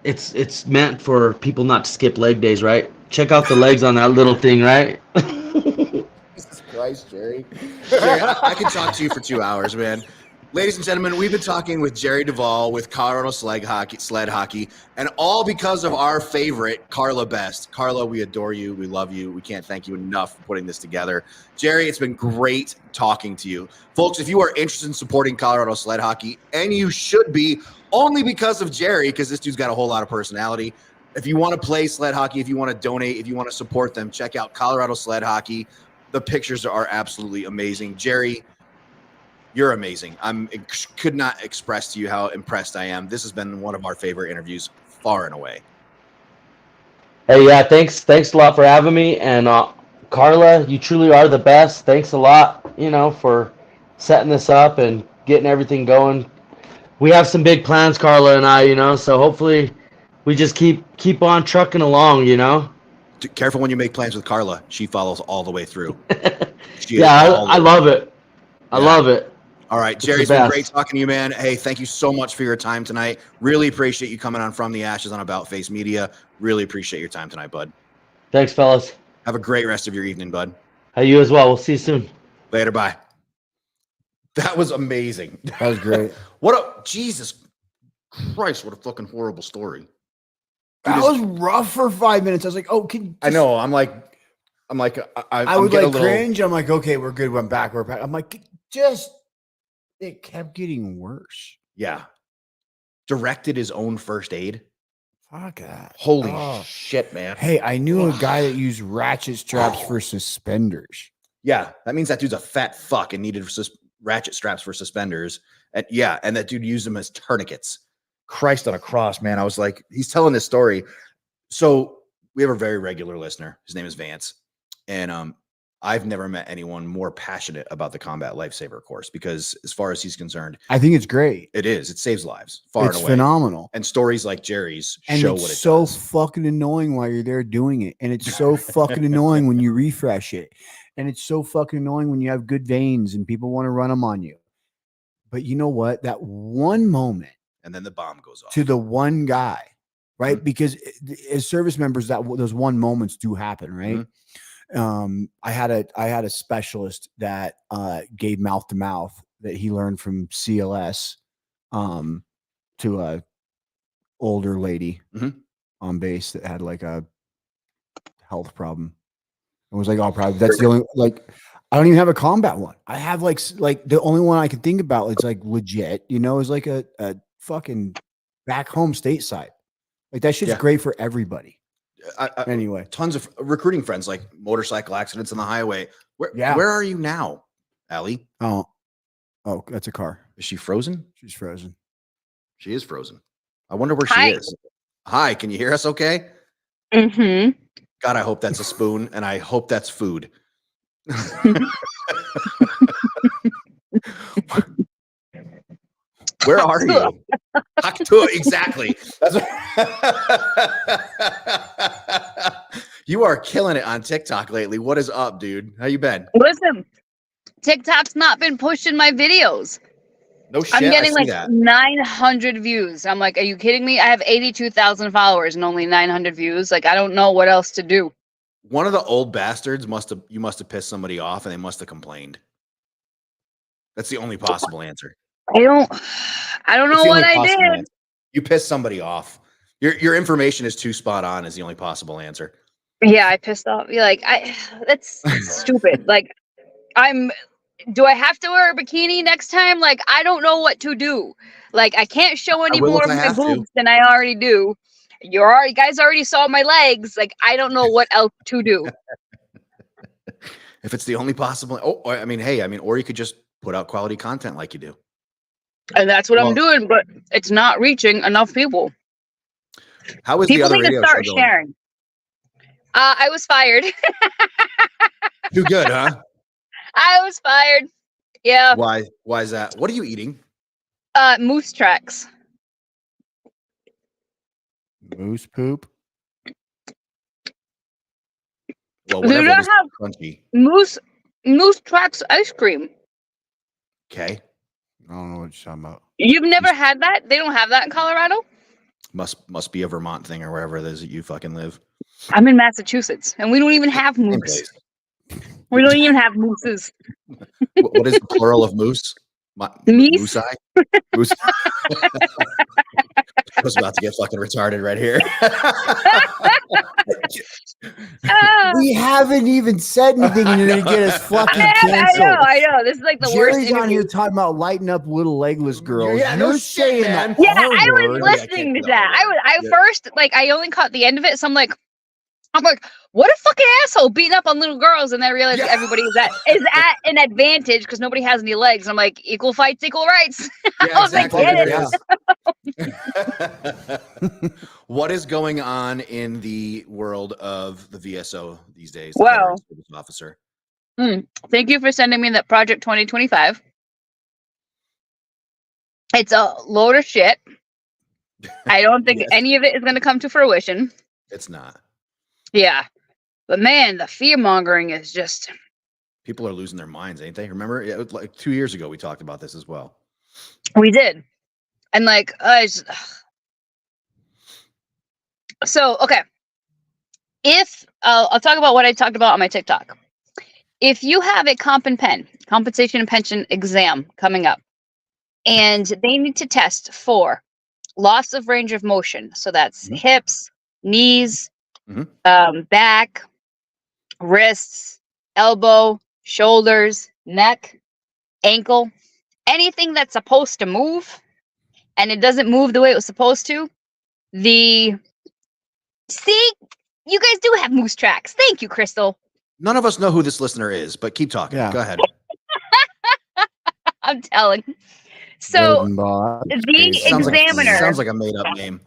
it's meant for people not to skip leg days, right? Check out the legs on that little thing, right? Jesus Christ, Jerry. Jerry, I could talk to you for 2 hours, man. Ladies and gentlemen, we've been talking with Jerry Duvall with Colorado Sled Hockey, and all because of our favorite, Carla Best. Carla, we adore you. We love you. We can't thank you enough for putting this together. Jerry, it's been great talking to you. Folks, if you are interested in supporting Colorado Sled Hockey, and you should be, only because of Jerry, because this dude's got a whole lot of personality. If you want to play sled hockey, if you want to donate, if you want to support them, check out Colorado Sled Hockey. The pictures are absolutely amazing. Jerry, you're amazing. Could not express to you how impressed I am. This has been one of our favorite interviews, far and away. Hey, yeah, thanks a lot for having me. And Carla, you truly are the best. Thanks a lot, for setting this up and getting everything going. We have some big plans, Carla and I, so hopefully we just keep on trucking along, Careful when you make plans with Carla. She follows all the way through. I love it. I love it. All right, Jerry, it's been great talking to you, man. Hey, thank you so much for your time tonight. Really appreciate you coming on From the Ashes on About Face Media. Really appreciate your time tonight, bud. Thanks, fellas. Have a great rest of your evening, bud. Hey, you as well. We'll see you soon. Later, bye. That was amazing. That was great. Jesus Christ, what a fucking horrible story. That was rough for 5 minutes. I was like, oh, I know. I'm like, I would like cringe. I'm like, okay, we're good. We're back. I'm like, it kept getting worse. Yeah. Directed his own first aid. Fuck that. Holy shit, man. Hey, I knew a guy that used ratchet straps for suspenders. Yeah. That means that dude's a fat fuck and needed ratchet straps for suspenders. And that dude used them as tourniquets. Christ on a cross, man. I was like, he's telling this story. So we have a very regular listener. His name is Vance. And I've never met anyone more passionate about the Combat Lifesaver course, because as far as he's concerned, I think it's great. It is. It saves lives far and away. It's phenomenal. And stories like Jerry's and show it's what it so does. fucking annoying while you're there doing it. And it's so fucking annoying when you refresh it. And it's so fucking annoying when you have good veins and people want to run them on you. But you know what? That one moment. And then the bomb goes off. To the one guy, right? Mm-hmm. Because as service members, those one moments do happen, right? Mm-hmm. I had a specialist that gave mouth to mouth that he learned from CLS to a older lady on base that had like a health problem. It was like, oh, probably that's the only, like, I don't even have a combat one. I have like the only one I can think about. It's like legit, is like a fucking back home stateside. Like that shit's great for everybody. Anyway, tons of recruiting friends, like motorcycle accidents on the highway. Where are you now, Allie? Oh, that's a car. Is she frozen? She's frozen. She is frozen. I wonder where she is. Hi, can you hear us okay? Mm-hmm. God, I hope that's a spoon, and I hope that's food. Where are you? Exactly. That's you are killing it on TikTok lately. What is up, dude? How you been? Listen, TikTok's not been pushing my videos. No shit. I'm getting like that. 900 views. I'm like, are you kidding me? I have 82,000 followers and only 900 views. Like, I don't know what else to do. One of the old bastards must have pissed somebody off and they must have complained. That's the only possible answer. I don't know what I did. Answer. You pissed somebody off. Your information is too spot on is the only possible answer. Yeah, I pissed off. Like, that's stupid. Like, do I have to wear a bikini next time? Like, I don't know what to do. Like, I can't show any more of my boobs than I already do. You guys already saw my legs. Like, I don't know what else to do. If it's the only possible, or you could just put out quality content like you do. And that's what I'm doing, but it's not reaching enough people. How is the other radio show going? People need to start sharing. I was fired. Too good, huh? I was fired. Yeah. Why is that? What are you eating? Moose tracks. Moose poop. Well, whatever do not have crunchy. Moose tracks ice cream. Okay. I don't know what you're talking about. You've never had that? They don't have that in Colorado? Must be a Vermont thing or wherever it is that you fucking live. I'm in Massachusetts, and we don't even have moose. We don't even have mooses. What is the plural of moose? Moose. Moose. I was about to get fucking retarded right here. We haven't even said anything, and you're gonna get us fucking canceled. I know. This is like the worst. Jerry's on here talking about lighting up little legless girls. Yeah, you're saying that. Yeah, I was listening to that. I first I only caught the end of it, so I'm like, what a fucking asshole beating up on little girls, and then I realized everybody is at an advantage because nobody has any legs. I'm like, equal fights, equal rights. Yeah, exactly. What is going on in the world of the VSO these days? Wow. Officer. Thank you for sending me that Project 2025. It's a load of shit. I don't think any of it is going to come to fruition. It's not. Yeah. But man, the fear mongering is just. People are losing their minds, ain't they? Remember, it was like 2 years ago we talked about this as well. We did. And like, so, okay. If I'll talk about what I talked about on my TikTok. If you have a compensation and pension exam coming up, and they need to test for loss of range of motion, so that's hips, knees, back, wrists, elbow, shoulders, neck, ankle, anything that's supposed to move and it doesn't move the way it was supposed to. See, you guys do have moose tracks. Thank you, Crystal. None of us know who this listener is, but keep talking. Go ahead. I'm telling. So the examiner sounds like a made up name.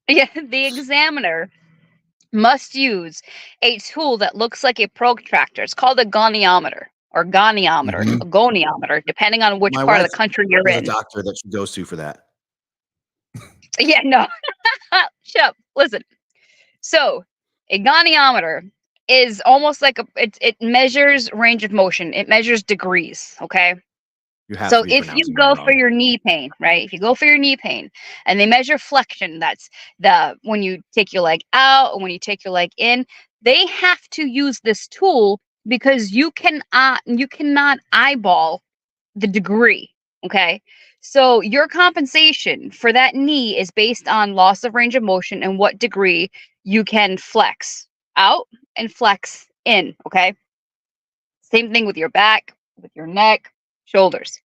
Yeah, the examiner must use a tool that looks like a protractor. It's called a goniometer or goniometer, a goniometer, depending on which part of the country you're in. The doctor that she goes to for that. Yeah, no. Shut up. Listen. So a goniometer is almost like it measures range of motion. It measures degrees. Okay. So if you go for your knee pain, right? If you go for your knee pain and they measure flexion, that's when you take your leg out and when you take your leg in, They have to use this tool because you cannot eyeball the degree. Okay. So your compensation for that knee is based on loss of range of motion and what degree you can flex out and flex in. Okay. Same thing with your back, with your neck, shoulders.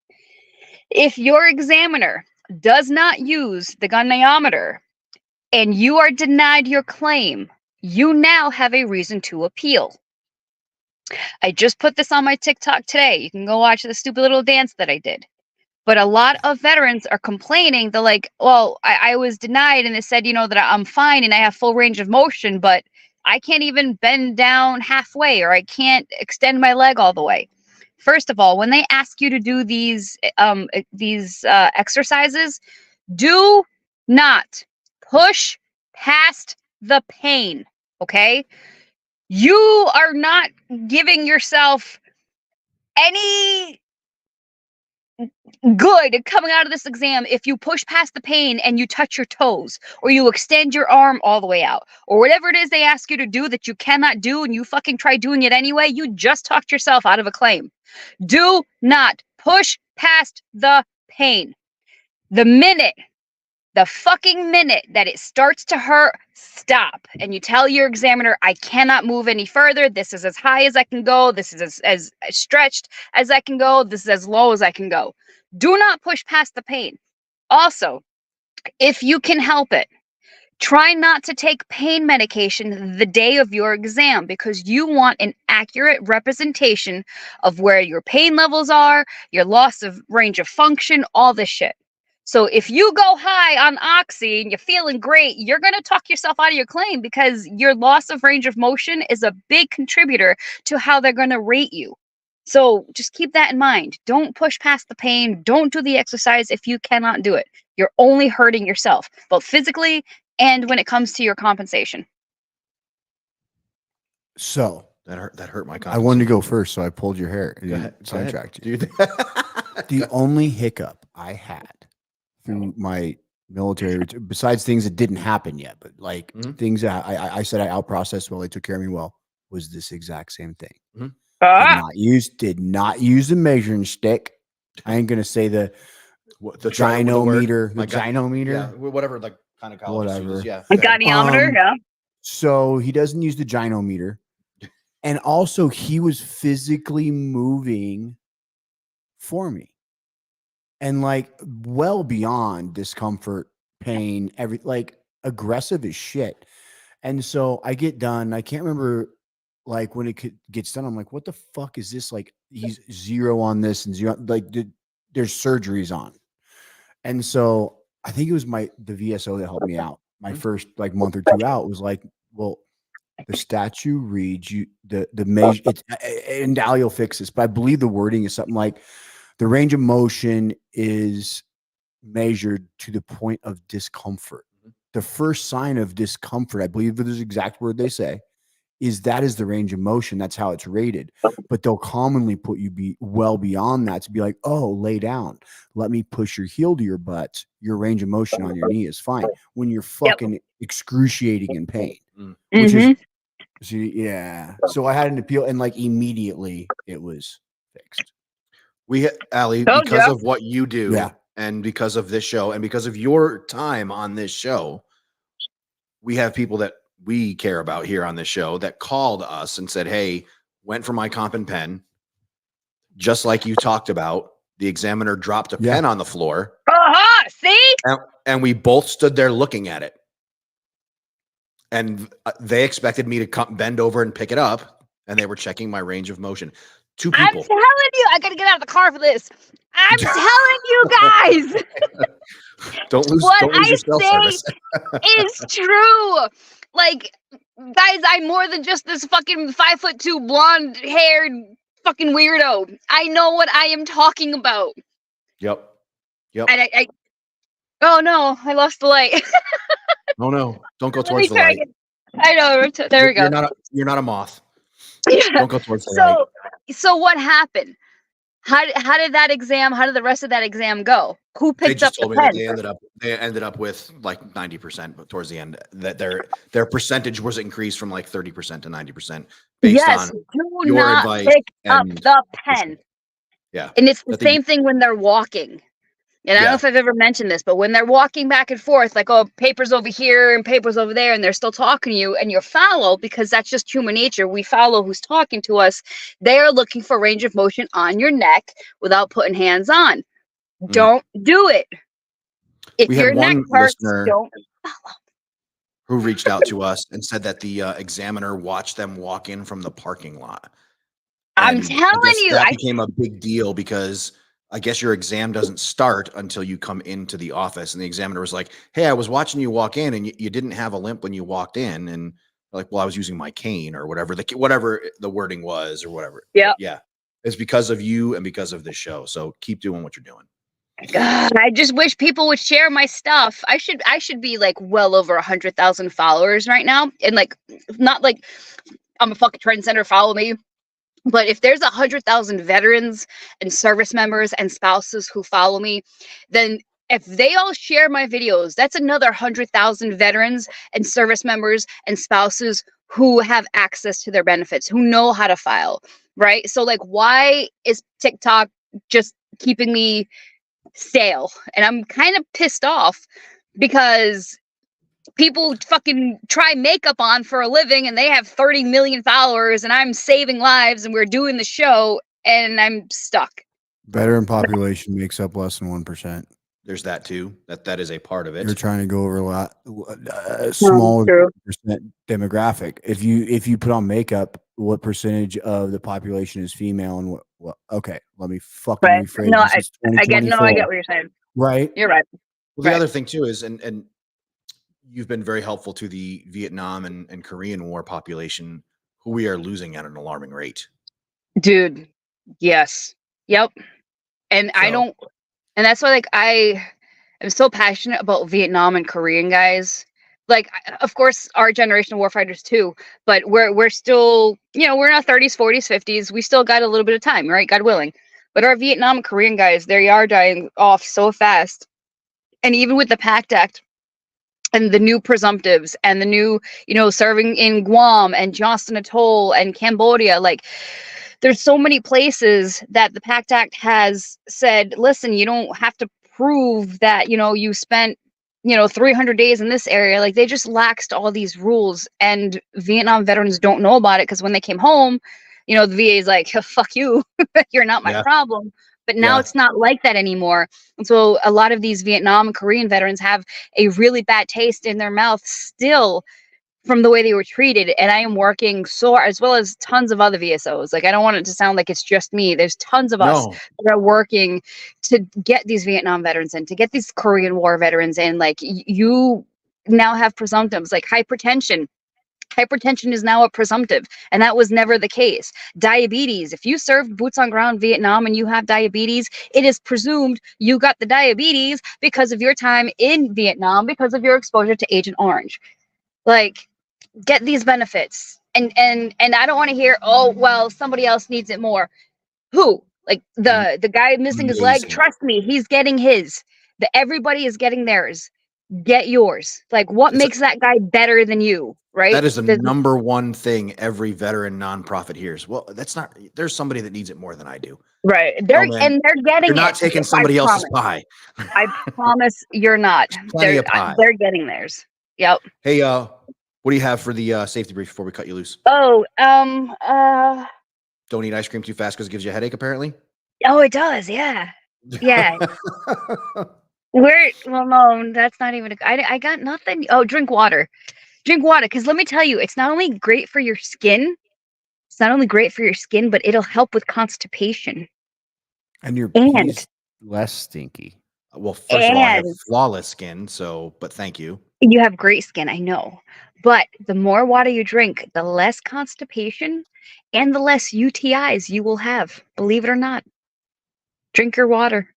If your examiner does not use the goniometer and you are denied your claim, you now have a reason to appeal. I just put this on my TikTok today. You can go watch the stupid little dance that I did. But a lot of veterans are complaining. They're like, well, I was denied and they said, that I'm fine and I have full range of motion, but I can't even bend down halfway or I can't extend my leg all the way. First of all, when they ask you to do these exercises, do not push past the pain, okay? You are not giving yourself any good coming out of this exam if you push past the pain and you touch your toes or you extend your arm all the way out or whatever it is they ask you to do that you cannot do and you fucking try doing it anyway. You just talked yourself out of a claim. Do not push past the pain. The fucking minute that it starts to hurt, stop. And you tell your examiner, I cannot move any further. This is as high as I can go. This is as stretched as I can go. This is as low as I can go. Do not push past the pain. Also, if you can help it, try not to take pain medication the day of your exam because you want an accurate representation of where your pain levels are, your loss of range of function, all this shit. So if you go high on oxy and you're feeling great, you're going to talk yourself out of your claim because your loss of range of motion is a big contributor to how they're going to rate you. So just keep that in mind. Don't push past the pain. Don't do the exercise if you cannot do it. You're only hurting yourself, both physically and when it comes to your compensation. So That hurt my I confidence. wanted to go first, so I pulled your hair and Go ahead. sidetracked you. Dude. The only hiccup I had through my military, besides things that didn't happen yet, but like things that I said I outprocessed well, they took care of me well, was this exact same thing. Did not use the measuring stick. I ain't gonna say the gynometer, Yeah, whatever, like kind of college whatever. Yeah, A goniometer, yeah. So he doesn't use the gynometer, and also he was physically moving for me. And like well beyond discomfort, pain, like aggressive as shit. And so I get done. I can't remember like when it gets done. I'm like, what the fuck is this? Like he's 0 on this and 0. Like there's surgeries on. And so I think it was the VSO that helped me out. My first like month or 2 out was like, well, the statute reads you the measure. And Dali will fix this, but I believe the wording is something like, the range of motion is measured to the point of discomfort. The first sign of discomfort, I believe this is the exact word they say, is the range of motion. That's how it's rated. But they'll commonly put you well beyond that to be like, oh, lay down. Let me push your heel to your butt. Your range of motion on your knee is fine. When you're fucking excruciating in pain, which is, yeah. So I had an appeal and like immediately it was fixed. Allie, because of what you do and because of this show and because of your time on this show, we have people that we care about here on this show that called us and said, hey, went for my comp and pen. Just like you talked about, the examiner dropped a pen on the floor. See? And we both stood there looking at it. And they expected me to bend over and pick it up. And they were checking my range of motion. 2 people. I'm telling you, I gotta get out of the car for this. I'm telling you guys. Don't lose your self-service. It's true. Like, guys, I'm more than just this fucking 5'2" blonde-haired fucking weirdo. I know what I am talking about. Yep. And oh no, I lost the light. Oh no, don't go towards the light. I know. There we go. You're not a moth. Yeah. Don't go towards the light. So what happened? How did that exam? How did the rest of that exam go? Who They picked up just the told me that pen? they ended up with like 90%, but towards the end that their percentage was increased from like 30% to 90% based Yes, on do your not advice pick up and the pen. yeah. And it's the That they same thing when they're walking. And I don't know yeah. if I've ever mentioned this, but when they're walking back and forth, like, oh, papers over here and papers over there, and they're still talking to you, and you follow because that's just human nature. We follow who's talking to us. They are looking for range of motion on your neck without putting hands on. Mm. Don't do it. If We had your neck one hurts, listener don't. who reached out to us and said that the examiner watched them walk in from the parking lot. I'm And I telling guess you, that became a big deal because I guess your exam doesn't start until you come into the office. And the examiner was like, hey, I was watching you walk in and you didn't have a limp when you walked in. And like, well, I was using my cane or whatever the wording was or whatever. yeah. Yeah. It's because of you and because of this show. So keep doing what you're doing. God, I just wish people would share my stuff. I should be like well over 100,000 followers right now, and like not like I'm a fucking trend center. Follow me, but if there's 100,000 veterans and service members and spouses who follow me, then if they all share my videos, that's another 100,000 veterans and service members and spouses who have access to their benefits, who know how to file, right? So like, why is TikTok just keeping me stale? And I'm kind of pissed off because people fucking try makeup on for a living and they have 30 million followers and I'm saving lives and we're doing the show and I'm stuck. Veteran population makes up less than 1%. There's that too. That is a part of You're it. trying to go over a lot, small True. percent demographic. If you put on makeup, what percentage of the population is female and what okay, let me fucking Right. rephrase No, this. It's I get 2024, what you're saying. right? You're right. Well, the Right. other thing too is, and you've been very helpful to the Vietnam and Korean War population, who we are losing at an alarming rate. Dude. Yes. Yep. And I So don't, and that's why like I am so passionate about Vietnam and Korean guys. Like, of course, our generation of warfighters too, but we're still, we're in our 30s, 40s, 50s. We still got a little bit of time, right? God willing. But our Vietnam and Korean guys, they are dying off so fast. And even with the PACT Act and the new presumptives and the new, serving in Guam and Johnston Atoll and Cambodia, like there's so many places that the PACT Act has said, listen, you don't have to prove that, you spent, 300 days in this area. Like they just laxed all these rules and Vietnam veterans don't know about it because when they came home, the VA is like, fuck you, you're not my Yeah. problem. But now Yeah. it's not like that anymore. And so a lot of these Vietnam and Korean veterans have a really bad taste in their mouth still from the way they were treated. And I am working so, as well as tons of other VSOs. Like, I don't want it to sound like it's just me. There's tons of us No. that are working to get these Vietnam veterans in, to get these Korean War veterans in. Like, you now have presumptives, like hypertension. Hypertension is now a presumptive, and that was never the case. Diabetes. If you served boots on ground Vietnam and you have diabetes, it is presumed you got the diabetes because of your time in Vietnam, because of your exposure to Agent Orange. Like, get these benefits. And I don't want to hear, oh, well, somebody else needs it more. Who? Like the guy missing his leg, Amazing. trust me, he's getting his. Everybody is getting theirs. Get yours. Like, what It's a- makes that guy better than you, right? That is the number one thing every veteran nonprofit hears. Well, that's not. There's somebody that needs it more than I do. Right. Oh, man. They're getting You're not it. taking I somebody else's promise. pie. I promise you're not. Plenty of pie. They're getting theirs. Yep. Hey, what do you have for the safety brief before we cut you loose? Oh, Don't eat ice cream too fast because it gives you a headache, apparently. oh, it does. Yeah. Yeah. Well, no, that's not even, I got nothing. Oh, drink water. Drink water. Because let me tell you, it's not only great for your skin. It's not only great for your skin, but it'll help with constipation. And your And- pee's less stinky. Well, first of all, I have And- flawless skin, but thank you. You have great skin, I know. But the more water you drink, the less constipation and the less UTIs you will have. Believe it or not. Drink your water.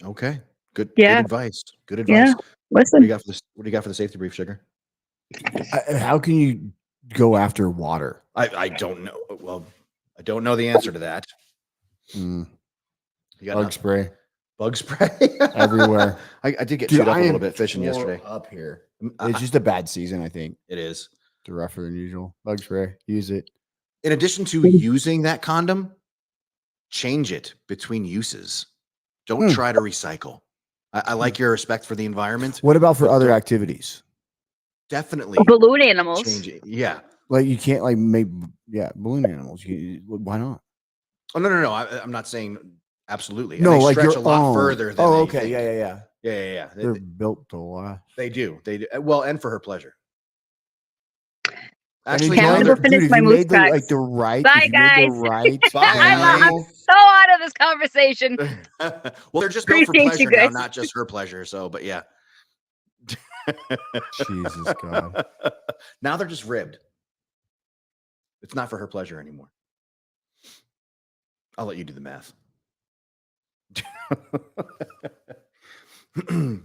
Okay. Good Yeah. advice. Good advice. Yeah. What do Listen. you got for this? What do you got for the safety brief, Sugar? How can you go after water? I don't know. Well, I don't know the answer to that. Mm. You got Bug nothing? spray Bug spray everywhere. I did get Dude, chewed up I a little am bit fishing tore yesterday. up here. I- It's just a bad season, I think. It is. It's rougher than usual. Bug spray, use it. In addition to using that condom, change it between uses. Don't try to recycle. I like your respect for the environment. What about for But other don't- activities? Definitely Balloon animals. change it. Yeah. Like you can't like make balloon animals. Why not? Oh no. I'm not saying absolutely. And No, they like stretch your a lot own. further than Oh, they okay. think. Yeah. Yeah. They're built to last. They do. Well, and for her pleasure. I mean, Actually, Can now I they're- go finish if my you moose made tracks? like the right, Bye, if you made the guys. right Bye, I'm animal, so out of this conversation. well, they're just built for Appreciate you pleasure now, guys. not just her pleasure. So, but yeah. Jesus God. Now they're just ribbed. It's not for her pleasure anymore. I'll let you do the math.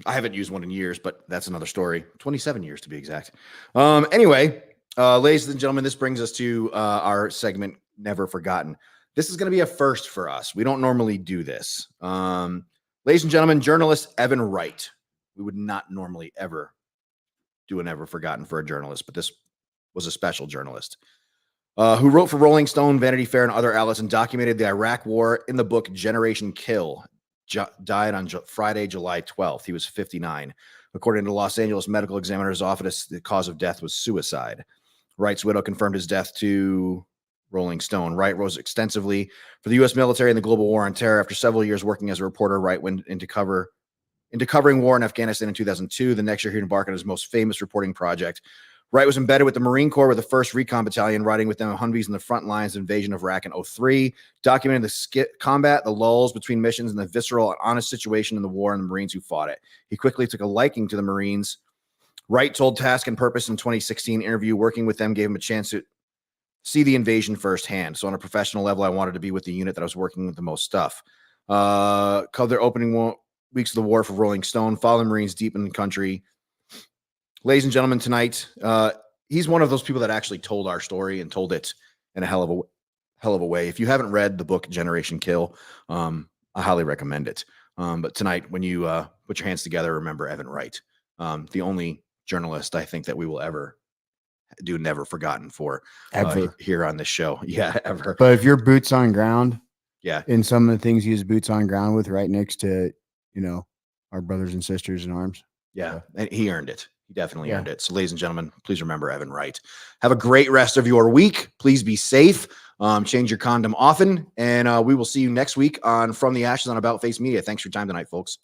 I haven't used one in years, but that's another story. 27 years to be exact. Anyway, ladies and gentlemen, this brings us to our segment, Never Forgotten. This is going to be a first for us. We don't normally do this. Ladies and gentlemen, journalist Evan Wright. We would not normally ever do a Never Forgotten for a journalist, but this was a special journalist who wrote for Rolling Stone, Vanity Fair, and other outlets and documented the Iraq War in the book Generation Kill. Died on Friday, July 12th. He was 59. According to the Los Angeles Medical Examiner's Office, the cause of death was suicide. Wright's widow confirmed his death to Rolling Stone. Wright rose extensively for the U.S. military in the global war on terror. After several years working as a reporter, Wright went into covering war in Afghanistan in 2002. The next year, he embarked on his most famous reporting project. Wright was embedded with the Marine Corps with the 1st Recon Battalion, riding with them Humvees in the front lines of invasion of Iraq in 2003, documenting the combat, the lulls between missions, and the visceral and honest situation in the war and the Marines who fought it. He quickly took a liking to the Marines. Wright told Task and Purpose in 2016 interview, working with them gave him a chance to see the invasion firsthand. So on a professional level, I wanted to be with the unit that I was working with the most stuff. Covered their opening weeks of the war for Rolling Stone, follow the Marines deep in the country. Ladies and gentlemen, tonight, he's one of those people that actually told our story and told it in a hell of a way. If you haven't read the book Generation Kill, I highly recommend it. But tonight, when you put your hands together, remember Evan Wright, the only journalist I think that we will ever do Never Forgotten for Ever. here on this show. Yeah, ever. But if you're boots on ground, Yeah, in some of the things he was boots on ground with, right next to, our brothers and sisters in arms. yeah, and he earned it. He definitely Yeah. earned it. So, ladies and gentlemen, please remember Evan Wright. Have a great rest of your week. Please be safe. Change your condom often. And we will see you next week on From the Ashes on About Face Media. Thanks for your time tonight, folks.